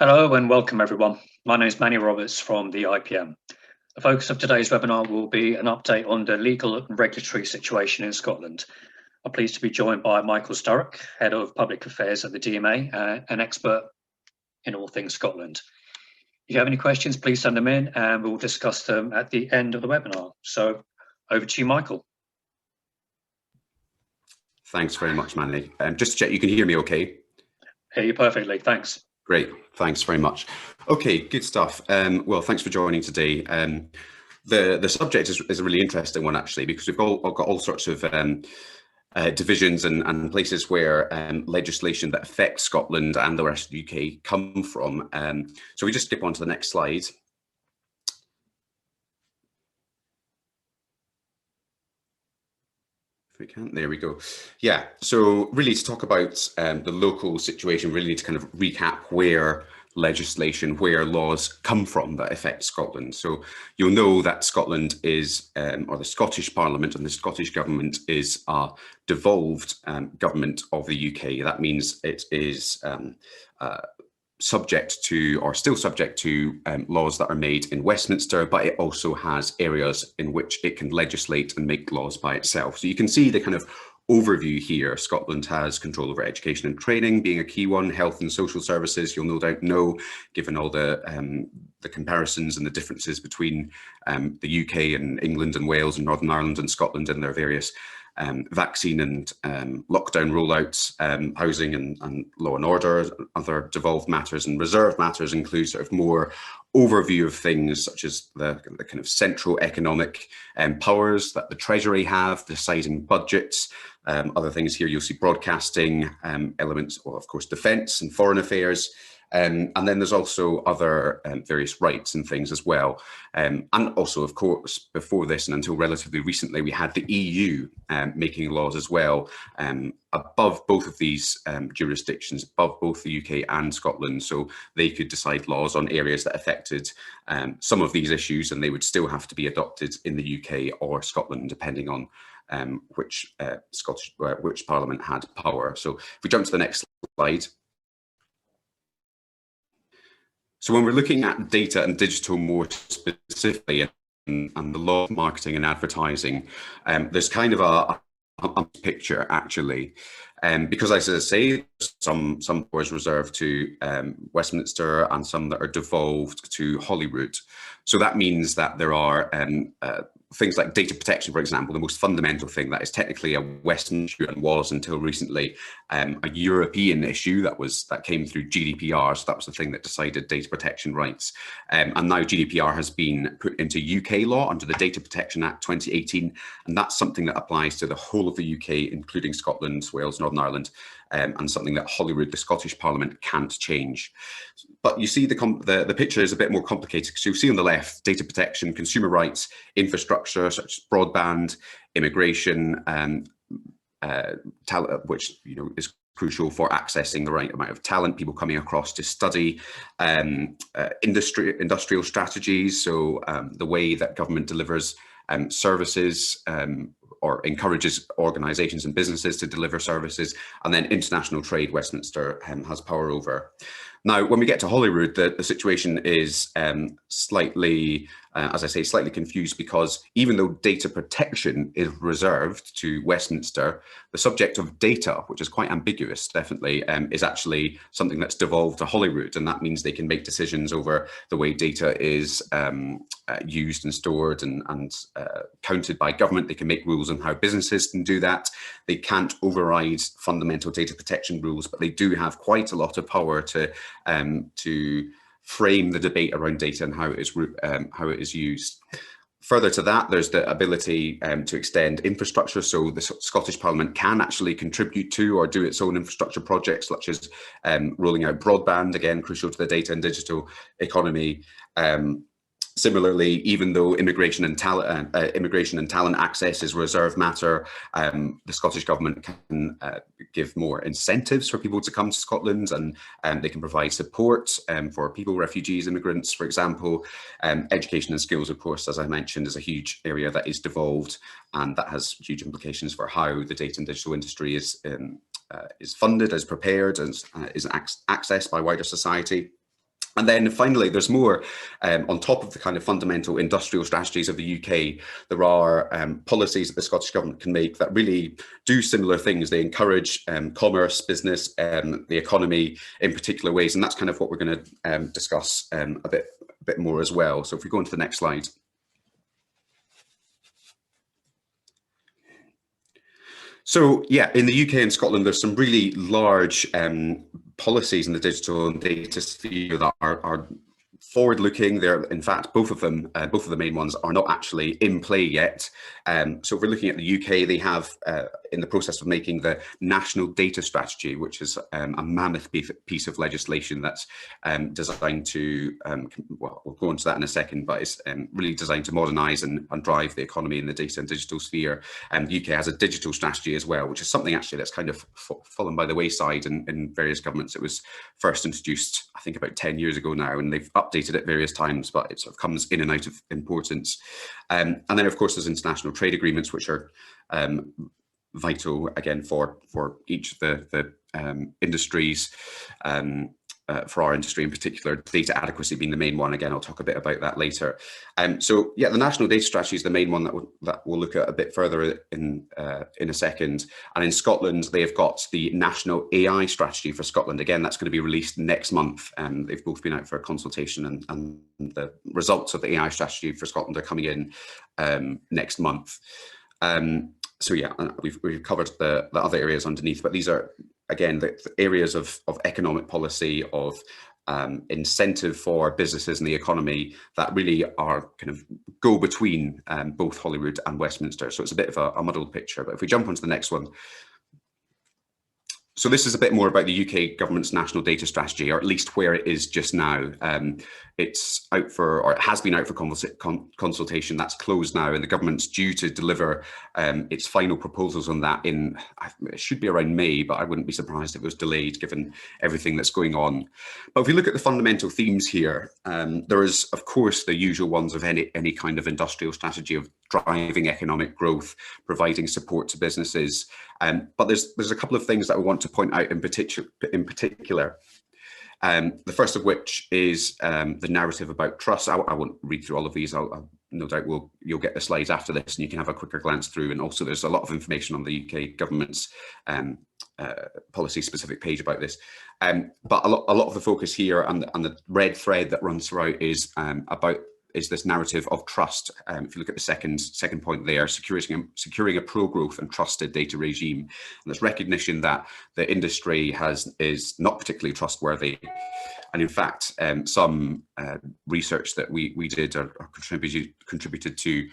Hello and welcome everyone. My name is Manny Roberts from the IPM. The focus of today's webinar will be an update on the legal and regulatory situation in Scotland. I'm pleased to be joined by Michael Sturrock, Head of Public Affairs at the DMA, an expert in all things Scotland. If you have any questions, please send them in and we'll discuss them at the end of the webinar. So over to you, Michael. Thanks very much, Manny. Just to check, you can hear me okay? Hear you perfectly, thanks. Great, thanks very much. Okay, good stuff. Well, thanks for joining today. The subject is a really interesting one, actually, because we've got all sorts of divisions and places where legislation that affects Scotland and the rest of the UK come from. So we just skip on to the next slide. If we can, there we go. Yeah, so really to talk about the local situation, really need to kind of recap where laws come from that affect Scotland. So you'll know that Scotland is, or the Scottish Parliament and the Scottish Government is a devolved government of the UK. That means it is subject to, or still subject to, laws that are made in Westminster, but it also has areas in which it can legislate and make laws by itself. So you can see the kind of overview here. Scotland has control over education and training being a key one, health and social services, you'll no doubt know, given all the comparisons and the differences between the UK and England and Wales and Northern Ireland and Scotland and their various vaccine and lockdown rollouts, housing and law and order, other devolved matters and reserved matters include sort of more overview of things such as the kind of central economic powers that the Treasury have, deciding budgets. Other things here, you'll see broadcasting, elements, well, of course, defence and foreign affairs. And then there's also other various rights and things as well. And also, of course, before this and until relatively recently, we had the EU making laws as well, above both of these jurisdictions, above both the UK and Scotland. So they could decide laws on areas that affected some of these issues, and they would still have to be adopted in the UK or Scotland, depending on which Parliament had power. So if we jump to the next slide. So when we're looking at data and digital more specifically and the law of marketing and advertising, there's kind of a picture actually, because as I say, some powers reserved to Westminster and some that are devolved to Holyrood. So that means that there are things like data protection, for example, the most fundamental thing that is technically a Western issue and was until recently a European issue that came through GDPR. So that was the thing that decided data protection rights. And now GDPR has been put into UK law under the Data Protection Act 2018. And that's something that applies to the whole of the UK, including Scotland, Wales, Northern Ireland, and something that Holyrood, the Scottish Parliament, can't change. But you see the picture is a bit more complicated because you'll see on the left, data protection, consumer rights, infrastructure such as broadband, immigration, talent, which is crucial for accessing the right amount of talent, people coming across to study, industrial strategies, so the way that government delivers services or encourages organisations and businesses to deliver services, and then international trade Westminster has power over. Now, when we get to Holyrood, the situation is slightly, as I say, slightly confused because even though data protection is reserved to Westminster, the subject of data, which is quite ambiguous, definitely, is actually something that's devolved to Holyrood, and that means they can make decisions over the way data is used and stored and counted by government. They can make rules on how businesses can do that. They can't override fundamental data protection rules, but they do have quite a lot of power to frame the debate around data and how it is used. Further to that, there's the ability to extend infrastructure. So the Scottish Parliament can actually contribute to or do its own infrastructure projects, such as rolling out broadband, again, crucial to the data and digital economy. Similarly, even though immigration and talent access is a reserved matter, the Scottish Government can give more incentives for people to come to Scotland, and they can provide support for people, refugees, immigrants, for example. Education and skills, of course, as I mentioned, is a huge area that is devolved, and that has huge implications for how the data and digital industry is funded, is prepared, and is accessed by wider society. And then finally, there's more on top of the kind of fundamental industrial strategies of the UK. There are policies that the Scottish Government can make that really do similar things. They encourage commerce, business, the economy in particular ways. And that's kind of what we're going to discuss a bit more as well. So if we go on to the next slide. So yeah, in the UK and Scotland, there's some really large policies in the digital and data sphere that are forward-looking. They're, in fact, both of the main ones are not actually in play yet. So if we're looking at the UK, they have in the process of making the National Data Strategy, which is a mammoth piece of legislation that's designed to, well, we'll go into that in a second, but it's really designed to modernise and drive the economy in the data and digital sphere. And the UK has a digital strategy as well, which is something actually that's kind of fallen by the wayside in various governments. It was first introduced, I think, about 10 years ago now, and they've updated it various times, but it sort of comes in and out of importance. And then, of course, there's international trade agreements, which are vital, again, for each of the industries, for our industry in particular, data adequacy being the main one. Again, I'll talk a bit about that later. So yeah, the National Data Strategy is the main one that we'll look at a bit further in a second. And in Scotland, they have got the National AI Strategy for Scotland. Again, that's going to be released next month. They've both been out for a consultation, and the results of the AI Strategy for Scotland are coming in next month. So yeah, we've covered the other areas underneath, but these are, again, the areas of economic policy, of incentive for businesses and the economy that really are kind of go between both Holyrood and Westminster. So it's a bit of a muddled picture. But if we jump onto the next one. So this is a bit more about the UK government's national data strategy, or at least where it is just now. It's out for, or it has been out for consultation. That's closed now, and the government's due to deliver its final proposals on that in, it should be around May, but I wouldn't be surprised if it was delayed given everything that's going on. But if we look at the fundamental themes here, there is, of course, the usual ones of any kind of industrial strategy of driving economic growth, providing support to businesses. But there's a couple of things that I want to point out in particular. The first of which is the narrative about trust. I won't read through all of these. I'll no doubt you'll get the slides after this, and you can have a quicker glance through. And also, there's a lot of information on the UK government's policy-specific page about this. But a lot of the focus here and the red thread that runs throughout is is this narrative of trust. If you look at the second point there, securing a pro-growth and trusted data regime. And there's recognition that the industry is not particularly trustworthy. And in fact, some research that we did or contributed to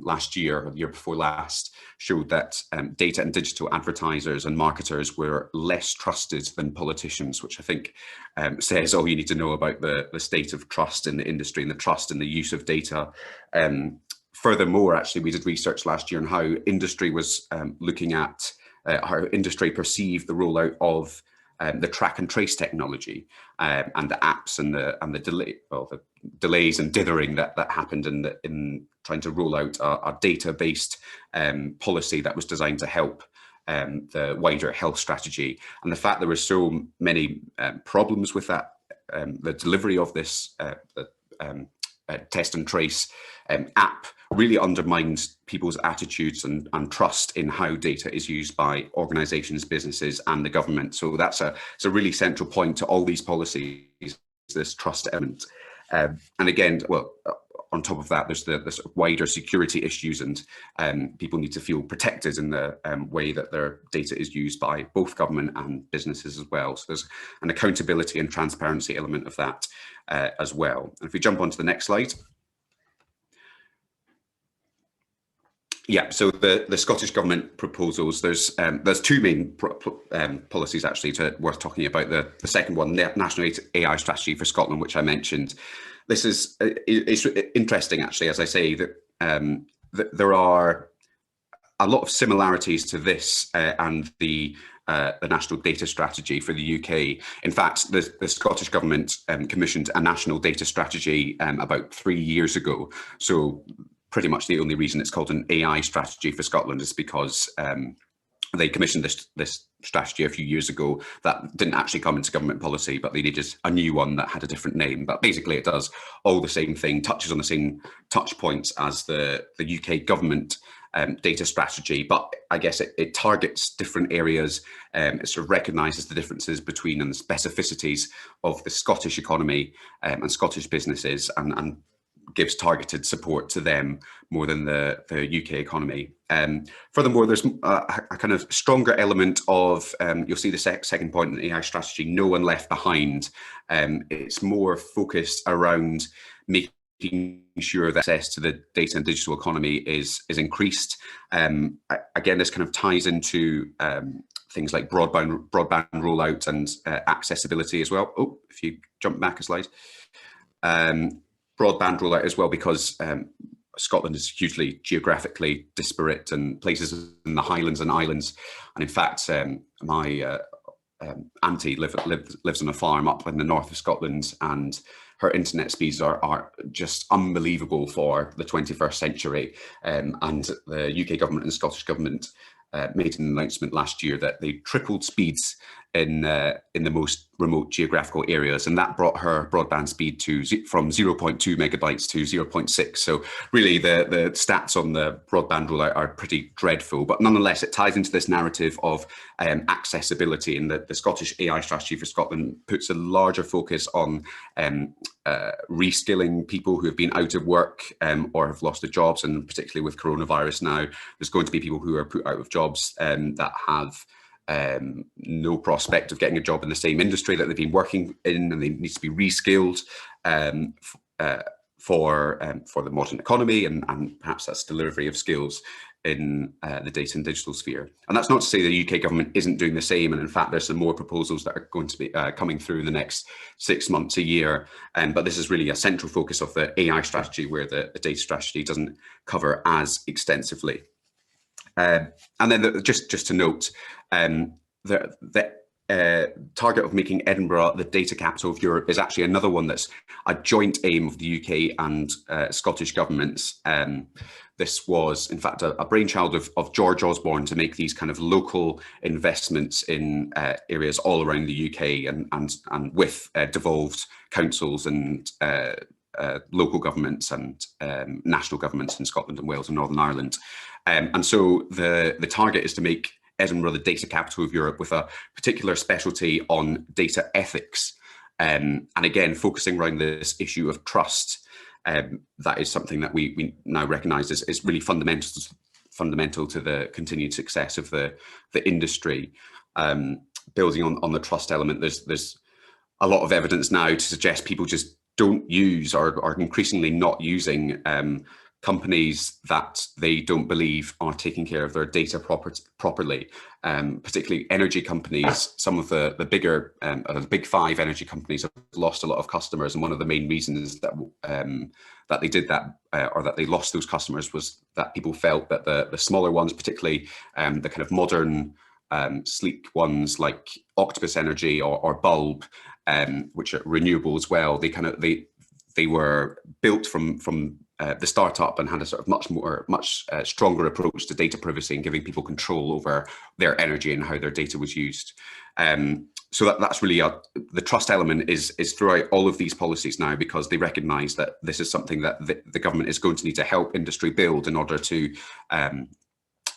last year, or the year before last, showed that data and digital advertisers and marketers were less trusted than politicians, which I think says all you need to know about the state of trust in the industry and the trust in the use of data. Furthermore, actually, we did research last year on how industry was looking at how industry perceived the rollout of the track and trace technology and the apps and the delays and dithering that happened in trying to roll out a data-based policy that was designed to help the wider health strategy. And the fact there were so many problems with that, the delivery of this test and trace app really undermines people's attitudes and trust in how data is used by organisations, businesses, and the government. So it's a really central point to all these policies, this trust element. And again, well, on top of that, there's the sort of wider security issues, and people need to feel protected in the way that their data is used by both government and businesses as well. So there's an accountability and transparency element of that as well. And if we jump onto the next slide. Yeah, so the Scottish Government proposals, there's two main policies actually worth talking about. The second one, the National AI Strategy for Scotland, which I mentioned. This is it's interesting actually, as I say, that there are a lot of similarities to this and the National Data Strategy for the UK. In fact, the Scottish Government commissioned a National Data Strategy about 3 years ago. So pretty much the only reason it's called an AI strategy for Scotland is because they commissioned this strategy a few years ago that didn't actually come into government policy, but they needed a new one that had a different name. But basically it does all the same thing, touches on the same touch points as the UK government data strategy, but I guess it targets different areas. It sort of recognises the differences between and the specificities of the Scottish economy and Scottish businesses, and gives targeted support to them more than the UK economy. Furthermore, there's a kind of stronger element of, you'll see the second point in the AI strategy, no one left behind. It's more focused around making sure that access to the data and digital economy is increased. Again, this kind of ties into things like broadband rollout and accessibility as well. Oh, if you jump back a slide. Broadband rollout as well, because Scotland is hugely geographically disparate, and places in the Highlands and Islands. And in fact, my auntie lives on a farm up in the north of Scotland, and her internet speeds are just unbelievable for the 21st century. And the UK government and Scottish government made an announcement last year that they tripled speeds in the most remote geographical areas, and that brought her broadband speed from 0.2 megabytes to 0.6. So really the stats on the broadband rollout are pretty dreadful, but nonetheless it ties into this narrative of accessibility, and the Scottish AI strategy for Scotland puts a larger focus on reskilling people who have been out of work or have lost their jobs, and particularly with coronavirus now, there's going to be people who are put out of jobs that have no prospect of getting a job in the same industry that they've been working in, and they need to be reskilled for the modern economy, and perhaps that's delivery of skills in the data and digital sphere. And that's not to say the UK government isn't doing the same, and in fact there's some more proposals that are going to be coming through in the next 6 months, a year, but this is really a central focus of the AI strategy, where the data strategy doesn't cover as extensively. And then just to note, the target of making Edinburgh the data capital of Europe is actually another one that's a joint aim of the UK and Scottish governments. This was, in fact, a brainchild of George Osborne to make these kind of local investments in areas all around the UK, and with devolved councils and local governments and national governments in Scotland and Wales and Northern Ireland. And so the target is to make Edinburgh the data capital of Europe, with a particular specialty on data ethics. And again, focusing around this issue of trust. That is something that we now recognise is really fundamental to the continued success of the industry. Building on the trust element, there's a lot of evidence now to suggest people just don't use, or are increasingly not using, companies that they don't believe are taking care of their data properly, particularly energy companies. Some of the bigger, the big five energy companies have lost a lot of customers, and one of the main reasons that that they did that, or that they lost those customers, was that people felt that the smaller ones, particularly the kind of modern sleek ones like Octopus Energy or Bulb, which are renewable as well, they were built from the startup, and had a sort of much stronger approach to data privacy and giving people control over their energy and how their data was used. So that's really the trust element is throughout all of these policies now, because they recognise that this is something that the government is going to need to help industry build in order to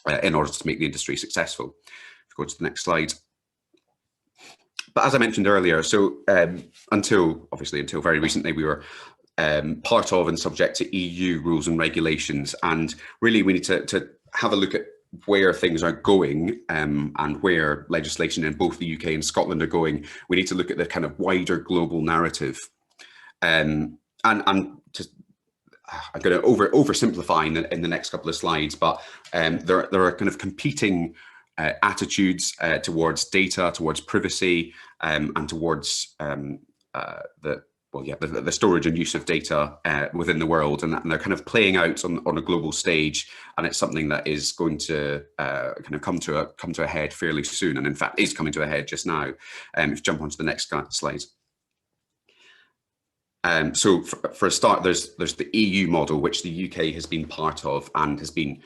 make the industry successful. If we go to the next slide. But as I mentioned earlier, so until very recently, we were part of and subject to EU rules and regulations, and really we need to have a look at where things are going, and where legislation in both the UK and Scotland are going. We need to look at the kind of wider global narrative, and to, I'm going to oversimplify in the next couple of slides, but there are kind of competing attitudes towards data, towards privacy, and towards the storage and use of data within the world, and they're kind of playing out on a global stage, and it's something that is going to kind of come to a head fairly soon, and in fact is coming to a head just now. If you jump onto the next slide. So for a start, there's the EU model, which the UK has been part of and has been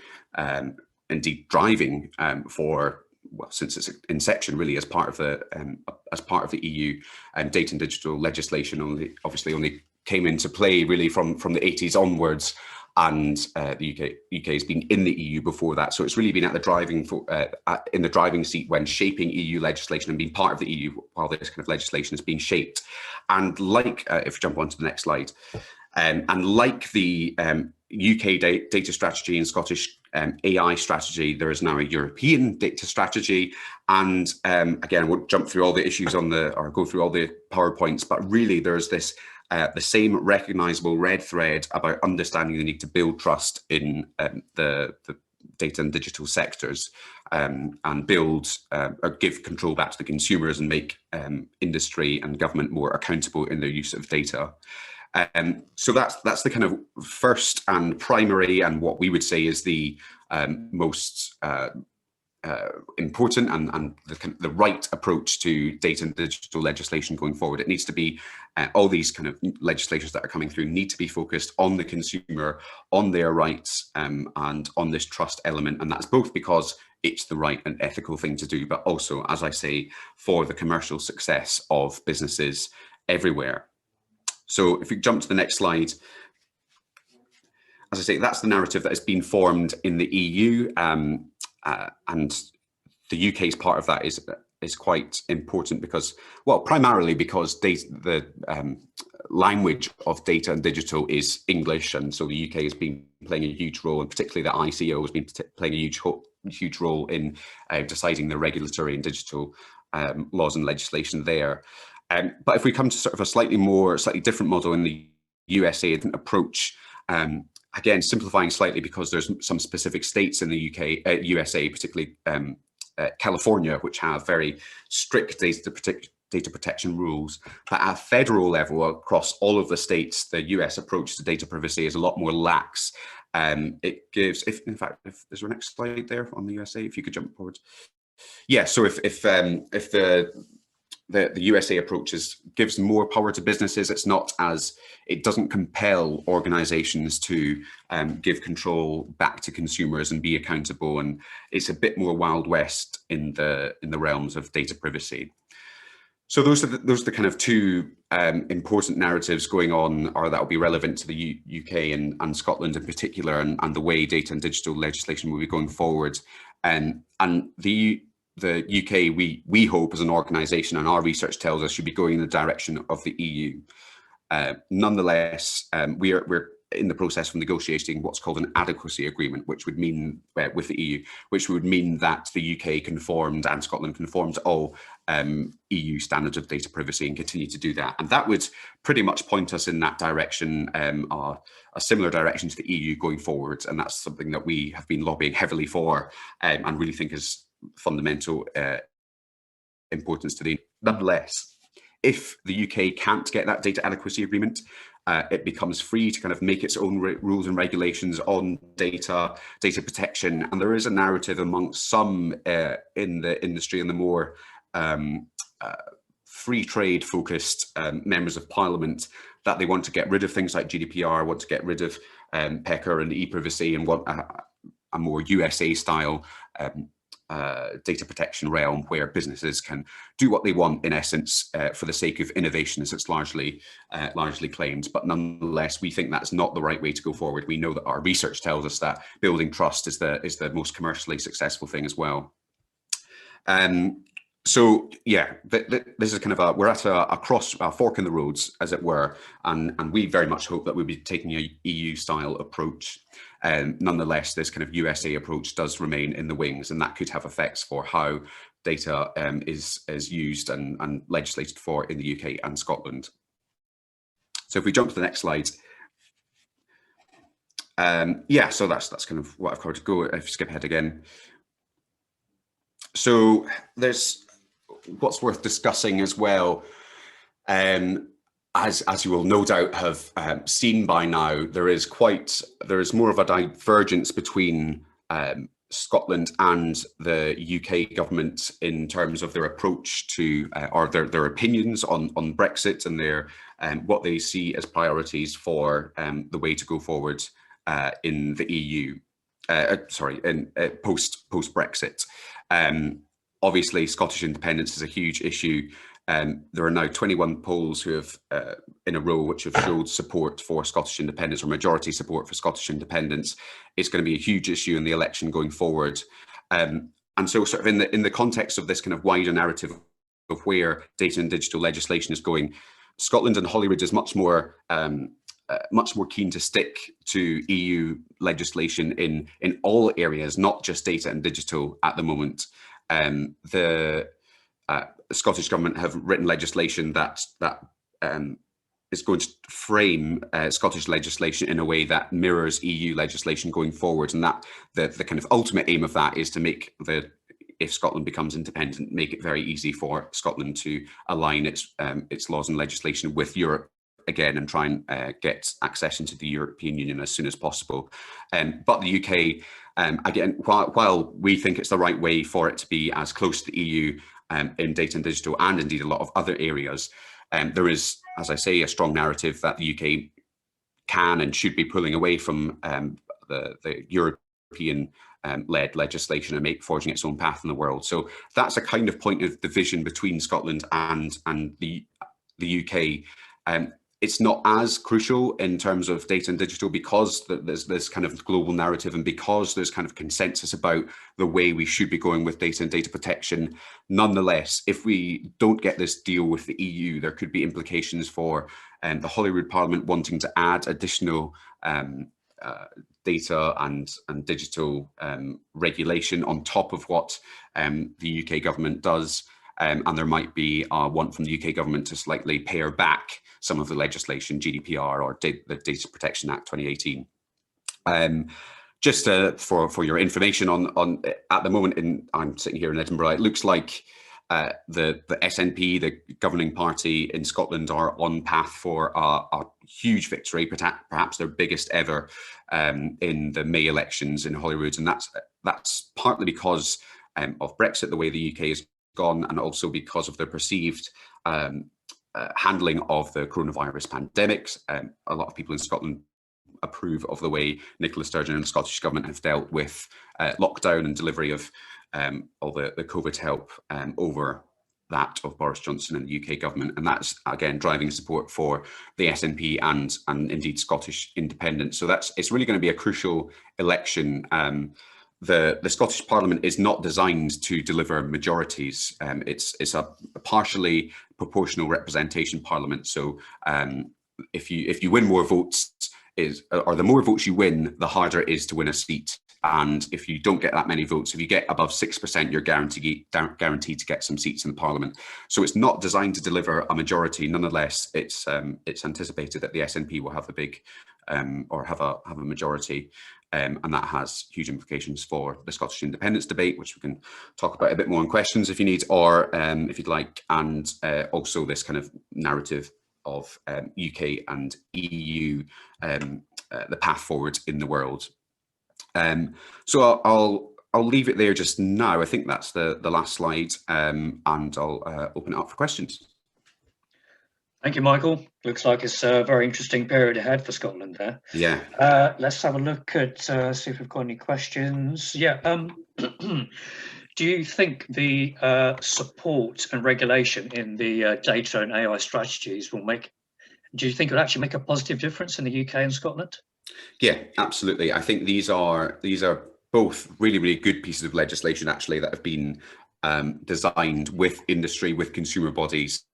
indeed driving for well, since its inception, really, as part of the EU, and data and digital legislation obviously only came into play really from the 80s onwards, and the UK has been in the EU before that. So it's really been at the in the driving seat when shaping EU legislation and being part of the EU while this kind of legislation is being shaped. And like, if we jump on to the next slide, and like the UK data strategy and Scottish AI strategy, there is now a European data strategy. And again, I won't jump through all the issues or go through all the PowerPoints, but really there's this the same recognizable red thread about understanding the need to build trust in the data and digital sectors, and build or give control back to the consumers and make industry and government more accountable in their use of data. So that's the kind of first and primary, and what we would say is the most important and the right approach to data and digital legislation going forward. It needs to be all these kind of legislations that are coming through need to be focused on the consumer, on their rights, and on this trust element. And that's both because it's the right and ethical thing to do, but also, as I say, for the commercial success of businesses everywhere. So if we jump to the next slide, as I say, that's the narrative that has been formed in the EU, and the UK's part of that is quite important because, well, primarily because the language of data and digital is English, and so the UK has been playing a huge role, and particularly the ICO has been playing a huge role in deciding the regulatory and digital laws and legislation there. But if we come to sort of a slightly different model in the USA, an approach, again, simplifying slightly because there's some specific states in the USA, particularly California, which have very strict data protection rules. But at a federal level, across all of the states, the US approach to data privacy is a lot more lax. It gives, if there's a next slide there on the USA, if you could jump forward. Yeah, so if the USA approach gives more power to businesses. It doesn't compel organizations to give control back to consumers and be accountable. And it's a bit more Wild West in the realms of data privacy. So those are the kind of two important narratives going on, or that will be relevant to the UK and Scotland in particular, and the way data and digital legislation will be going forward. And the UK, we hope as an organisation, and our research tells us, should be going in the direction of the EU. Nonetheless, we're in the process of negotiating what's called an adequacy agreement, which would mean with the EU, which would mean that the UK conformed and Scotland conformed to all EU standards of data privacy and continue to do that. And that would pretty much point us in that direction, a similar direction to the EU going forward. And that's something that we have been lobbying heavily for, and really think is fundamental importance to the. Nonetheless, if the UK can't get that data adequacy agreement, it becomes free to kind of make its own rules and regulations on data protection. And there is a narrative amongst some in the industry and the more free trade focused members of parliament that they want to get rid of things like GDPR, want to get rid of PECR and e-privacy, and want a more USA style data protection realm where businesses can do what they want, in essence, for the sake of innovation, as it's largely claimed. But nonetheless, we think that's not the right way to go forward. We know that our research tells us that building trust is the most commercially successful thing as well. So yeah, this is kind of we're at a fork in the roads, as it were, and we very much hope that we'll be taking a EU style approach. Nonetheless, this kind of USA approach does remain in the wings, and that could have effects for how data is used and legislated for in the UK and Scotland. So if we jump to the next slide. Yeah, so that's kind of what I've covered. Go, if you skip ahead again. So there's what's worth discussing as well, as you will no doubt have seen by now, there is more of a divergence between Scotland and the UK government in terms of their approach to, or their opinions on Brexit and their what they see as priorities for the way to go forward in the EU. Sorry, in post Brexit. Obviously, Scottish independence is a huge issue. There are now 21 polls who have, in a row, which have showed support for Scottish independence, or majority support for Scottish independence. It's going to be a huge issue in the election going forward. And so, sort of in the context of this kind of wider narrative of where data and digital legislation is going, Scotland and Holyrood is much more keen to stick to EU legislation in all areas, not just data and digital at the moment. The Scottish Government have written legislation that is going to frame Scottish legislation in a way that mirrors EU legislation going forward, and that the kind of ultimate aim of that is to make if Scotland becomes independent, make it very easy for Scotland to align its laws and legislation with Europe again, and try and get accession to the European Union as soon as possible. But the UK, again, while we think it's the right way for it to be as close to the EU in data and digital, and indeed a lot of other areas, there is, as I say, a strong narrative that the UK can and should be pulling away from the European led legislation and forging its own path in the world. So that's a kind of point of division between Scotland and the UK. It's not as crucial in terms of data and digital because there's this kind of global narrative, and because there's kind of consensus about the way we should be going with data and data protection. Nonetheless, if we don't get this deal with the EU, there could be implications for the Holyrood Parliament wanting to add additional data and digital regulation on top of what the UK government does. And there might be a want from the UK government to slightly pare back some of the legislation, GDPR or the Data Protection Act 2018. Just for your information on at the moment, I'm sitting here in Edinburgh, it looks like the SNP, the governing party in Scotland, are on path for a huge victory, perhaps their biggest ever, in the May elections in Holyrood. And that's partly because of Brexit, the way the UK is gone, and also because of the perceived handling of the coronavirus pandemic. A lot of people in Scotland approve of the way Nicola Sturgeon and the Scottish Government have dealt with lockdown and delivery of all the COVID help over that of Boris Johnson and the UK government. And that's, again, driving support for the SNP and indeed Scottish independence. So it's really going to be a crucial election. The Scottish Parliament is not designed to deliver majorities. It's a partially proportional representation parliament. So if you win more votes, or the more votes you win, the harder it is to win a seat. And if you don't get that many votes, if you get above 6%, you're guaranteed to get some seats in the Parliament. So it's not designed to deliver a majority. Nonetheless, it's anticipated that the SNP will have a big or have a majority. And that has huge implications for the Scottish independence debate, which we can talk about a bit more in questions if you need, or if you'd like, and also this kind of narrative of UK and EU, the path forward in the world. So I'll leave it there just now. I think that's the last slide, and I'll open it up for questions. Thank you, Michael. Looks like it's a very interesting period ahead for Scotland there. Yeah. Let's have a look at, see if we've got any questions. Yeah. Do you think the support and regulation in the data and AI strategies do you think it will actually make a positive difference in the UK and Scotland? Yeah, absolutely. I think these are both really, really good pieces of legislation, actually, that have been designed with industry, with consumer bodies.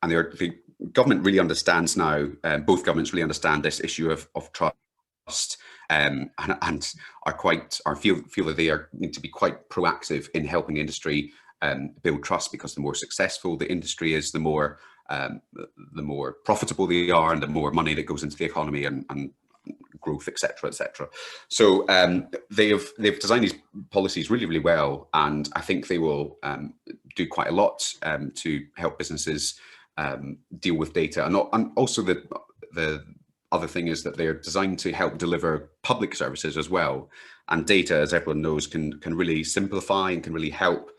And the government really understands now, both governments really understand this issue of trust, and feel that they need to be quite proactive in helping industry build trust, because the more successful the industry is, the more profitable they are, and the more money that goes into the economy and growth, etc., etc. So they've designed these policies really, really well, and I think they will do quite a lot to help businesses deal with data. And also the other thing is that they're designed to help deliver public services as well. And data, as everyone knows, can really simplify and can really help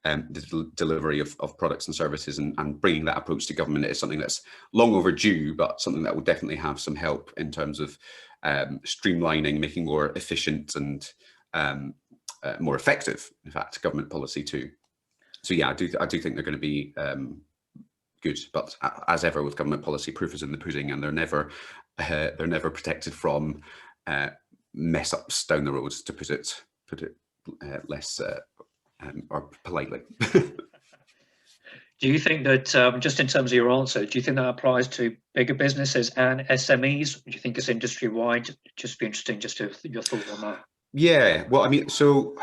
the delivery of products and services, and bringing that approach to government is something that's long overdue, but something that will definitely have some help in terms of streamlining, making more efficient and more effective, in fact, government policy too. So yeah, I do think they're going to be good, but as ever with government policy, proof is in the pudding, and they're never protected from mess ups down the road, to put it less or politely. Do you think that, just in terms of your answer, do you think that applies to bigger businesses and SMEs? Do you think it's industry wide? Just be interesting, just to your thought on that. Yeah, well, I mean, so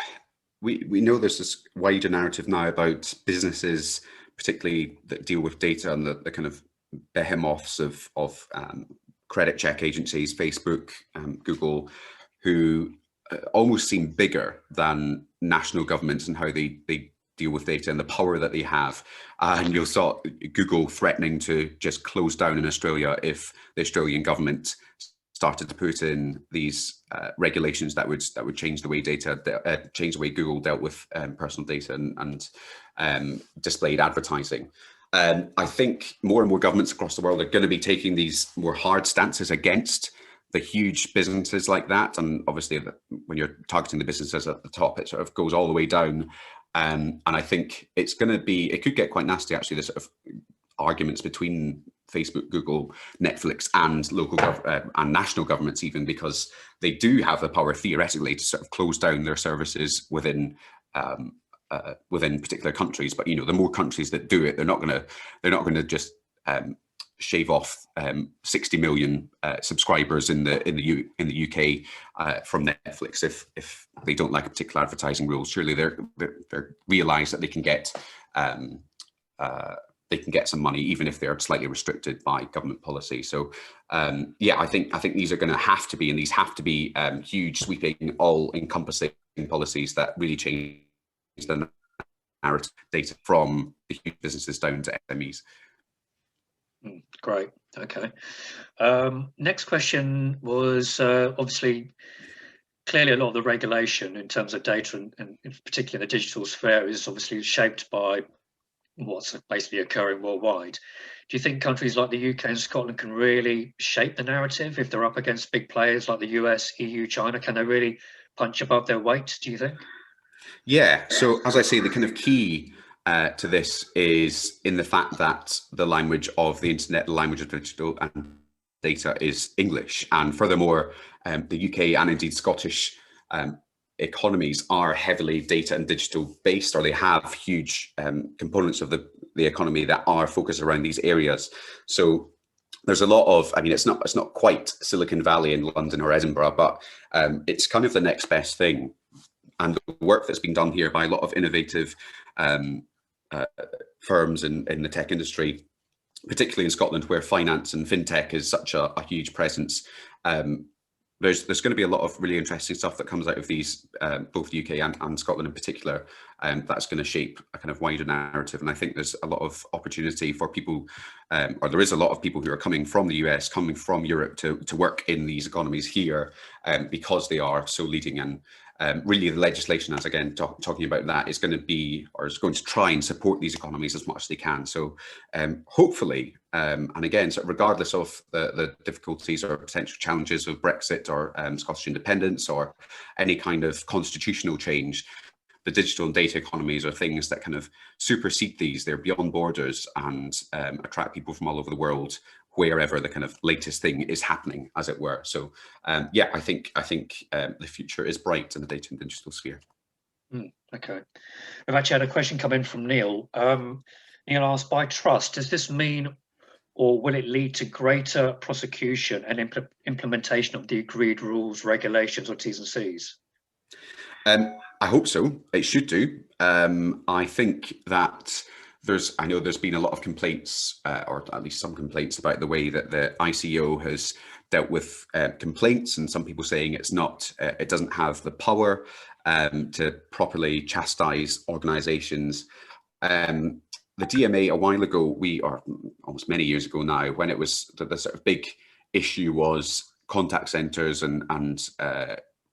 we know there's this wider narrative now about businesses, particularly that deal with data, and the kind of behemoths of credit check agencies, Facebook, Google, who almost seem bigger than national governments and how they deal with data and the power that they have. And you saw Google threatening to just close down in Australia if the Australian government started to put in these regulations that would change the way change the way Google dealt with personal data and displayed advertising. I think more and more governments across the world are going to be taking these more hard stances against the huge businesses like that. And obviously, when you're targeting the businesses at the top, it sort of goes all the way down. And I think it could get quite nasty, actually, the sort of arguments between Facebook, Google, Netflix, and local and national governments, even, because they do have the power theoretically to sort of close down their services within particular countries. But the more countries that do it, they're not going to just shave off 60 million subscribers in the UK from Netflix if they don't like a particular advertising rule. Surely they realise that they can get some money even if they're slightly restricted by government policy. So yeah, I think these are going to have to be, and these have to be huge, sweeping, all-encompassing policies that really change the narrative data from the huge businesses down to SMEs. Great. Okay. Next question was obviously, clearly a lot of the regulation in terms of data and in particular the digital sphere is obviously shaped by what's basically occurring worldwide. Do you think countries like the UK and Scotland can really shape the narrative if they're up against big players like the US, EU, China? Can they really punch above their weight, do you think? Yeah. So as I say, the kind of key to this is in the fact that the language of the internet, the language of digital and data, is English. And furthermore, the UK and indeed Scottish economies are heavily data and digital based, or they have huge components of the economy that are focused around these areas. So there's a lot of, I mean, it's not quite Silicon Valley in London or Edinburgh, but it's kind of the next best thing. And the work that's been done here by a lot of innovative firms in the tech industry, particularly in Scotland, where finance and fintech is such a huge presence. There's going to be a lot of really interesting stuff that comes out of these, both UK and Scotland in particular, that's going to shape a kind of wider narrative. And I think there's a lot of opportunity for people, or there is a lot of people who are coming from the US, coming from Europe to work in these economies here, because they are so leading. And really the legislation, as again talking about that, is going to be, or is going to try and support these economies as much as they can. So hopefully, and again, so regardless of the difficulties or potential challenges of Brexit or Scottish independence or any kind of constitutional change, the digital and data economies are things that kind of supersede these. They're beyond borders and attract people from all over the world, wherever the kind of latest thing is happening, as it were. So yeah, I think the future is bright in the data and digital sphere. Okay. We've actually had a question come in from Neil. Neil asked, by trust, does this mean, or will it lead to greater prosecution and implementation of the agreed rules, regulations, or T's and C's? I hope so. It should do. I think that I know there's been a lot of complaints, or at least some complaints, about the way that the ICO has dealt with complaints, and some people saying it doesn't have the power to properly chastise organisations. The DMA a while ago, or almost many years ago now, when it was the sort of big issue was contact centres and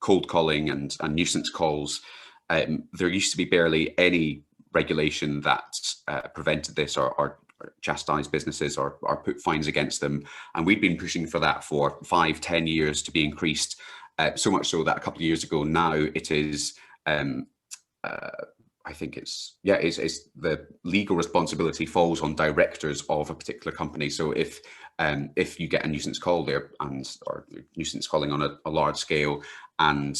cold calling and nuisance calls, there used to be barely any regulation that prevented this or chastised businesses or put fines against them. And we've been pushing for that for 5-10 years to be increased, so much so that a couple of years ago now it is, I I think it's the legal responsibility falls on directors of a particular company. So if you get a nuisance call there or nuisance calling on a large scale and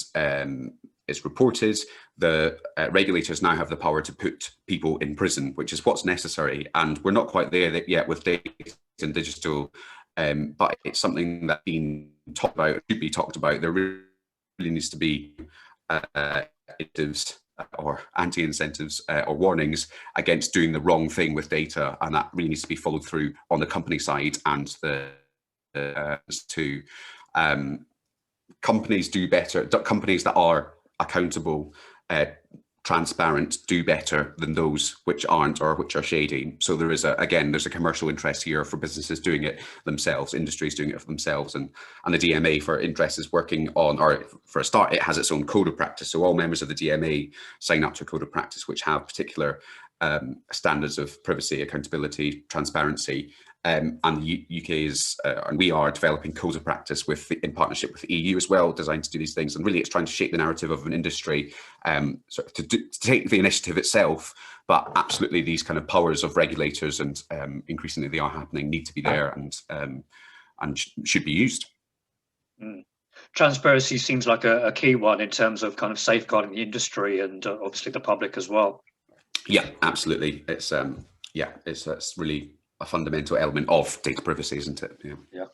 is reported, the regulators now have the power to put people in prison, which is what's necessary. And we're not quite there yet with data and digital, but it's something that's been talked about, should be talked about. There really needs to be incentives or anti-incentives or warnings against doing the wrong thing with data, and that really needs to be followed through on the company side and the to companies do better. Companies that are accountable, transparent, do better than those which aren't or which are shady. So there is there's a commercial interest here for businesses doing it themselves, industries doing it for themselves, and the DMA for interest is working on, or for a start, it has its own code of practice. So all members of the DMA sign up to a code of practice which have particular standards of privacy, accountability, transparency. And the UK is, and we are developing codes of practice in partnership with the EU as well, designed to do these things. And really, it's trying to shape the narrative of an industry, to take the initiative itself. But absolutely, these kind of powers of regulators, and increasingly they are happening, need to be there and should be used. Transparency seems like a key one in terms of kind of safeguarding the industry and obviously the public as well. Yeah, absolutely. It's it's really a fundamental element of data privacy, isn't it? Yeah.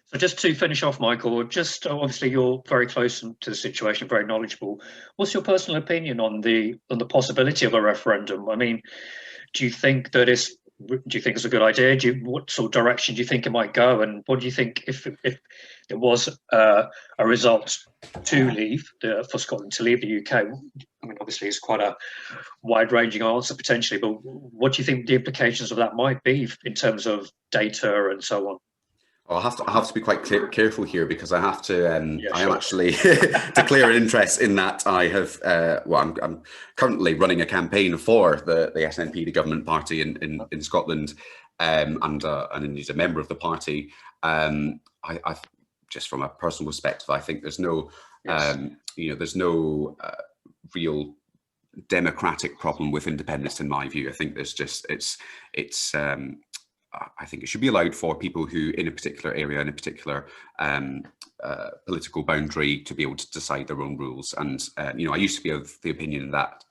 So just to finish off, Michael, just obviously you're very close to the situation, very knowledgeable. What's your personal opinion on the possibility of a referendum? I mean, do you think it's a good idea? What sort of direction do you think it might go? And what do you think if there was a result to leave for Scotland to leave the UK? I mean, obviously it's quite a wide-ranging answer potentially, but what do you think the implications of that might be in terms of data and so on? I have to be quite careful here, because I have to. I am actually declare an interest in that. I have. I'm currently running a campaign for the SNP, the government party in Scotland, and indeed a member of the party. I just from a personal perspective, I think there's no, there's no real democratic problem with independence in my view. I think there's just I think it should be allowed for people who, in a particular area, in a particular political boundary, to be able to decide their own rules. And I used to be of the opinion that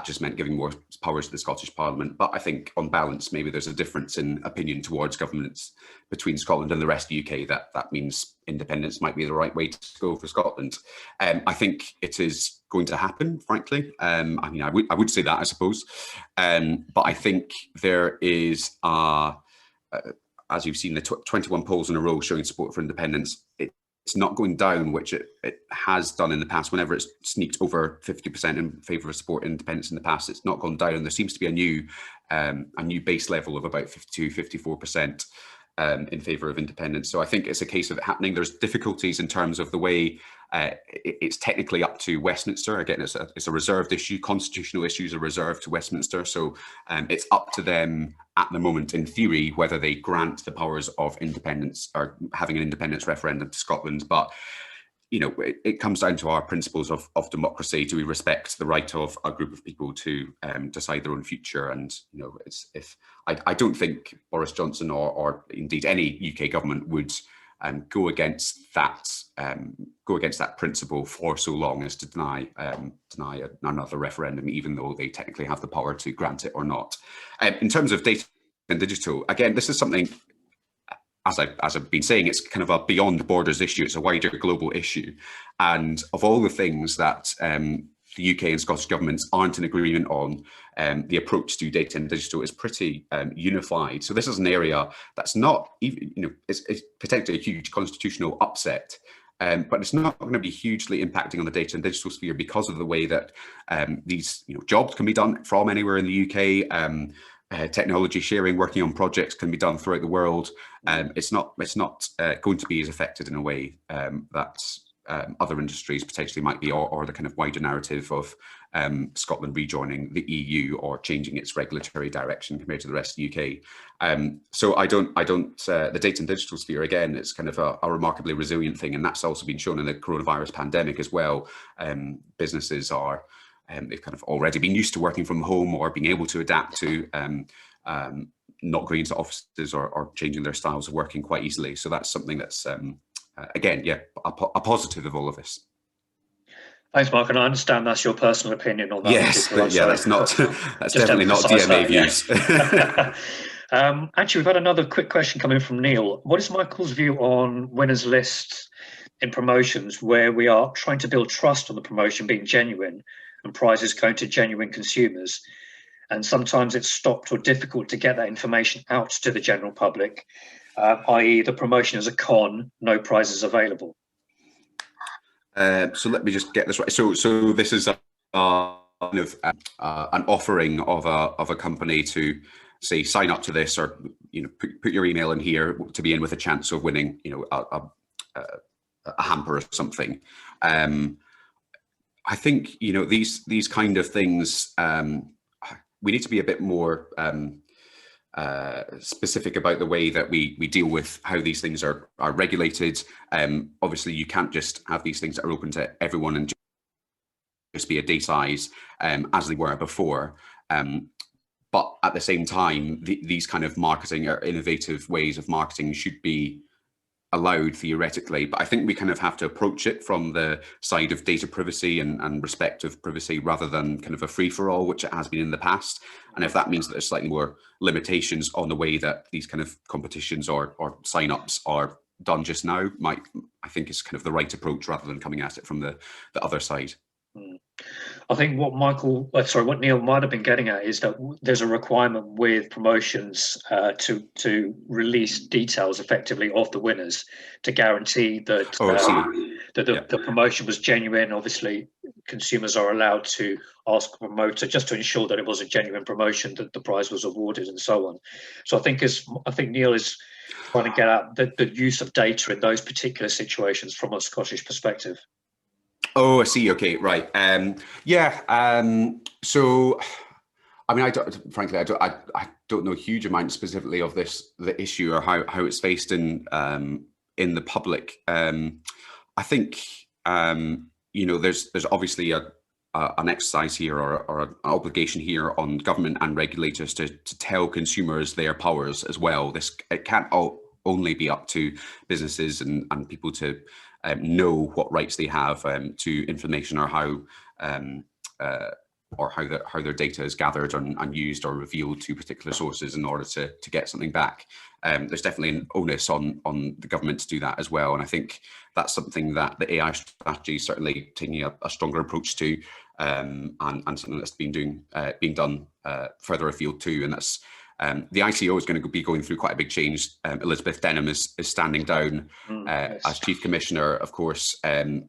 just meant giving more powers to the Scottish Parliament. But I think, on balance, maybe there's a difference in opinion towards governments between Scotland and the rest of the UK. That means independence might be the right way to go for Scotland. I think it is going to happen, frankly. I mean, I would say that, I suppose. But I think there is as you've seen, the 21 polls in a row showing support for independence, it's not going down, which it has done in the past. Whenever it's sneaked over 50% in favour of support independence in the past, it's not gone down. There seems to be a new base level of about 52-54% in favour of independence. So I think it's a case of it happening. There's difficulties in terms of the way it's technically up to Westminster. Again, it's a reserved issue. Constitutional issues are reserved to Westminster. So it's up to them at the moment, in theory, whether they grant the powers of independence or having an independence referendum to Scotland. But it comes down to our principles of democracy. Do we respect the right of a group of people to decide their own future? And I don't think Boris Johnson or indeed any UK government would go against that principle for so long as to deny another referendum, even though they technically have the power to grant it or not. In terms of data and digital, again, this is something, as I've been saying, it's kind of a beyond borders issue. It's a wider global issue. And of all the things that the UK and Scottish governments aren't in agreement on, the approach to data and digital is pretty unified. So this is an area that's not even, it's potentially a huge constitutional upset, but it's not going to be hugely impacting on the data and digital sphere because of the way that these jobs can be done from anywhere in the UK. Technology sharing, working on projects can be done throughout the world. It's not going to be as affected in a way that other industries potentially might be, or the kind of wider narrative of Scotland rejoining the EU or changing its regulatory direction compared to the rest of the UK. So I don't. The data and digital sphere, again, it's kind of a remarkably resilient thing, and that's also been shown in the coronavirus pandemic as well. Businesses are they've kind of already been used to working from home or being able to adapt to not going into offices or changing their styles of working quite easily. So that's something that's, again, yeah, a positive of all of this. Thanks, Mark, and I understand that's your personal opinion on that. Yes, but yeah, that's not, that's definitely not DMA views. Actually, we've had another quick question coming from Neil. What is Michael's view on winners lists in promotions where we are trying to build trust on the promotion being genuine and prizes going to genuine consumers? And sometimes it's stopped or difficult to get that information out to the general public, i.e. the promotion is a con, no prizes available. So let me just get this right. So this is a kind of an offering of a company to say sign up to this, or put your email in here to be in with a chance of winning a hamper or something. I think these kind of things, we need to be a bit more specific about the way that we deal with how these things are regulated. Obviously, you can't just have these things that are open to everyone and just be a data size as they were before. But at the same time, these kind of marketing or innovative ways of marketing should be allowed theoretically, but I think we kind of have to approach it from the side of data privacy and respect of privacy rather than kind of a free-for-all, which it has been in the past. And if that means that there's slightly more limitations on the way that these kind of competitions or sign-ups are done just now, I think is kind of the right approach rather than coming at it from the other side. I think what what Neil might have been getting at is that there's a requirement with promotions to release details effectively of the winners to guarantee that the promotion was genuine. Obviously, consumers are allowed to ask the promoter just to ensure that it was a genuine promotion, that the prize was awarded, and so on. So I think Neil is trying to get at the use of data in those particular situations from a Scottish perspective. Oh, I see. Okay, right. So, I mean, frankly, I don't know a huge amount specifically of the issue or how it's faced in the public. I think there's obviously an exercise here or an obligation here on government and regulators to tell consumers their powers as well. It can't only be up to businesses and people to know what rights they have to information or how their data is gathered and used or revealed to particular sources in order to get something back. There's definitely an onus on the government to do that as well, and I think that's something that the AI strategy is certainly taking a stronger approach to, and something that's being done further afield too. And that's the ICO is going to be going through quite a big change. Elizabeth Denham is standing down as Chief Commissioner, of course, and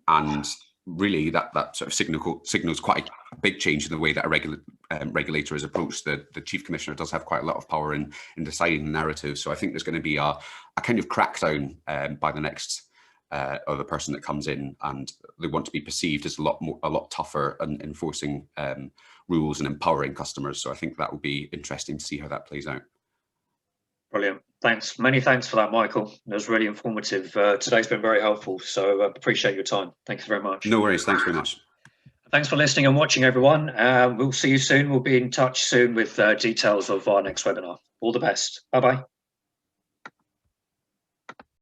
really that sort of signals quite a big change in the way that a regulator is approached. The Chief Commissioner does have quite a lot of power in deciding the narrative. So I think there's going to be a kind of crackdown by the next other person that comes in, and they want to be perceived as a lot tougher and enforcing rules and empowering customers. So I think that will be interesting to see how that plays out. Brilliant. Thanks. Many thanks for that, Michael. It was really informative. Today's been very helpful. So appreciate your time. Thanks very much. No worries. Thanks very much. Thanks for listening and watching, everyone. We'll see you soon. We'll be in touch soon with details of our next webinar. All the best. Bye-bye.